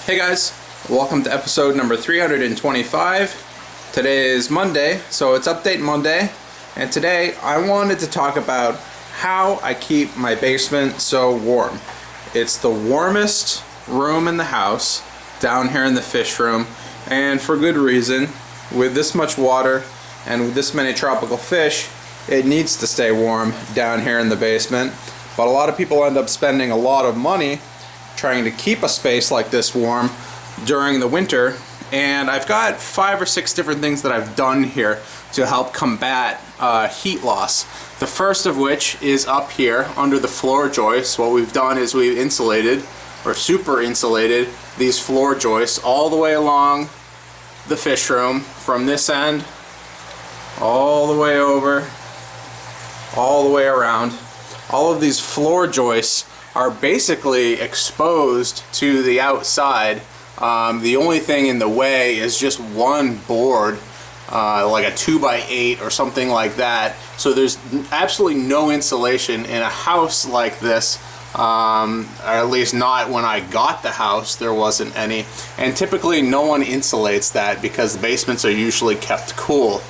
Hey guys, welcome to episode number 325. Today is Monday, so it's Update Monday, and today I wanted to talk about how I keep my basement so warm. It's the warmest room in the house, down here in the fish room, and for good reason. With this much water and with this many tropical fish, it needs to stay warm down here in the basement, but a lot of people end up spending a lot of money trying to keep a space like this warm during the winter, and I've got 5 or 6 different things that I've done here to help combat heat loss. The first of which is up here under the floor joists. What we've done is we've insulated or super insulated these floor joists all the way along the fish room, from this end all the way over, all the way around. All of these floor joists are basically exposed to the outside. The only thing in the way is just one board, like a 2x8 or something like that. So there's absolutely no insulation in a house like this, or at least not when I got the house. There wasn't any, and typically no one insulates that because the basements are usually kept cool.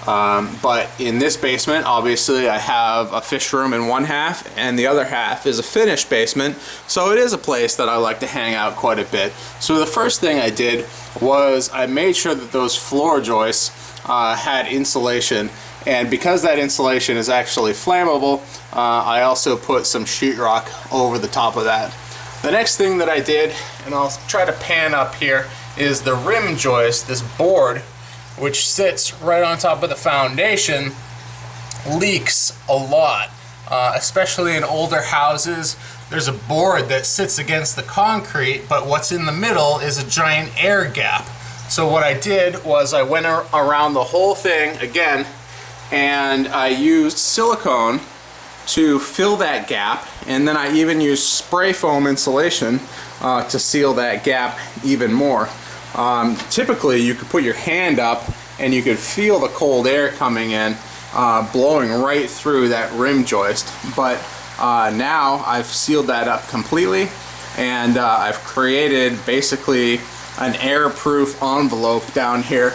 But in this basement, obviously I have a fish room in one half and the other half is a finished basement, so it is a place that I like to hang out quite a bit. So the first thing I did was I made sure that those floor joists had insulation, and because that insulation is actually flammable, I also put some sheetrock over the top of that. The next thing that I did, and I'll try to pan up here, is the rim joist, this board which sits right on top of the foundation, leaks a lot, especially in older houses. There's a board that sits against the concrete, but what's in the middle is a giant air gap. So what I did was I went around the whole thing again, and I used silicone to fill that gap, and then I even used spray foam insulation to seal that gap even more. Typically you could put your hand up and you could feel the cold air coming in, blowing right through that rim joist, but now I've sealed that up completely, and I've created basically an airproof envelope down here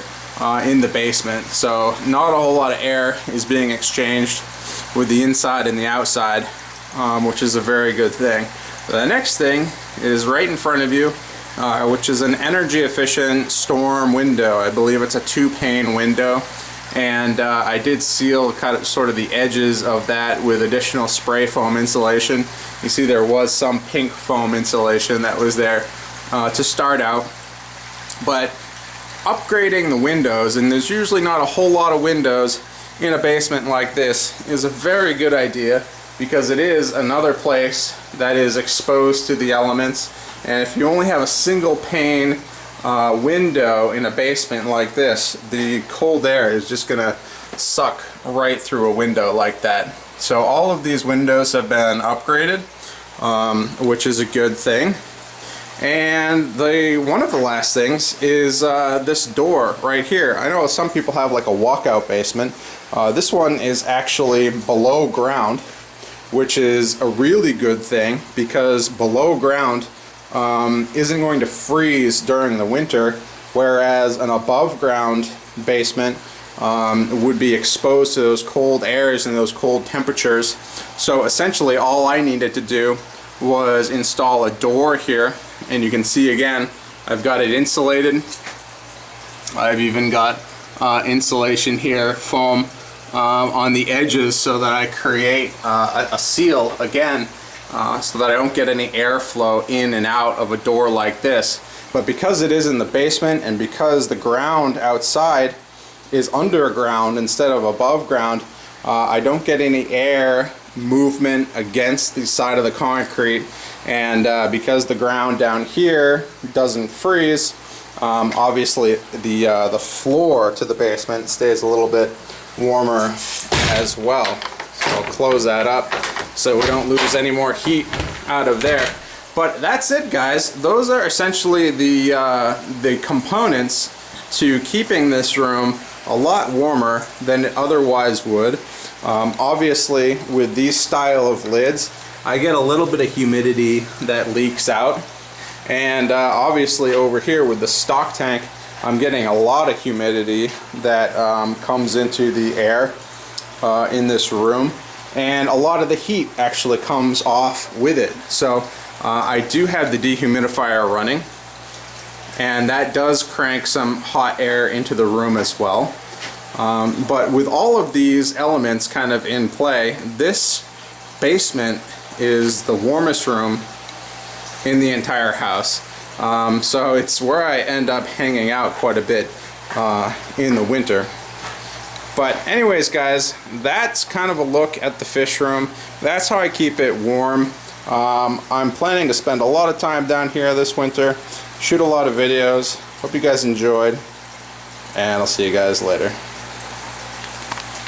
in the basement, so not a whole lot of air is being exchanged with the inside and the outside, which is a very good thing. The next thing is right in front of you, which is an energy efficient storm window. I believe it's a 2-pane window, and I did seal sort of the edges of that with additional spray foam insulation. You see there was some pink foam insulation that was there to start out, but upgrading the windows, and there's usually not a whole lot of windows in a basement like this, is a very good idea because it is another place that is exposed to the elements. And if you only have a single pane window in a basement like this, the cold air is just gonna suck right through a window like that. So all of these windows have been upgraded, which is a good thing. And one of the last things is this door right here. I know some people have like a walkout basement. This one is actually below ground, which is a really good thing because below ground isn't going to freeze during the winter, whereas an above ground basement would be exposed to those cold airs and those cold temperatures. So essentially all I needed to do was install a door here, and you can see again I've got it insulated. I've even got insulation here, foam on the edges, so that I create a seal again, so that I don't get any airflow in and out of a door like this. But because it is in the basement, and because the ground outside is underground instead of above ground, I don't get any air movement against the side of the concrete, and because the ground down here doesn't freeze, obviously the floor to the basement stays a little bit warmer as well. So I'll close that up so we don't lose any more heat out of there. But that's it, guys. Those are essentially the components to keeping this room a lot warmer than it otherwise would. Obviously, with these style of lids, I get a little bit of humidity that leaks out, And obviously over here with the stock tank, I'm getting a lot of humidity that comes into the air in this room, and a lot of the heat actually comes off with it. So I do have the dehumidifier running, and that does crank some hot air into the room as well. But with all of these elements kind of in play, this basement is the warmest room in the entire house. So it's where I end up hanging out quite a bit in the winter. But anyways guys, that's kind of a look at the fish room. That's how I keep it warm. I'm planning to spend a lot of time down here this winter, shoot a lot of videos. Hope you guys enjoyed, and I'll see you guys later.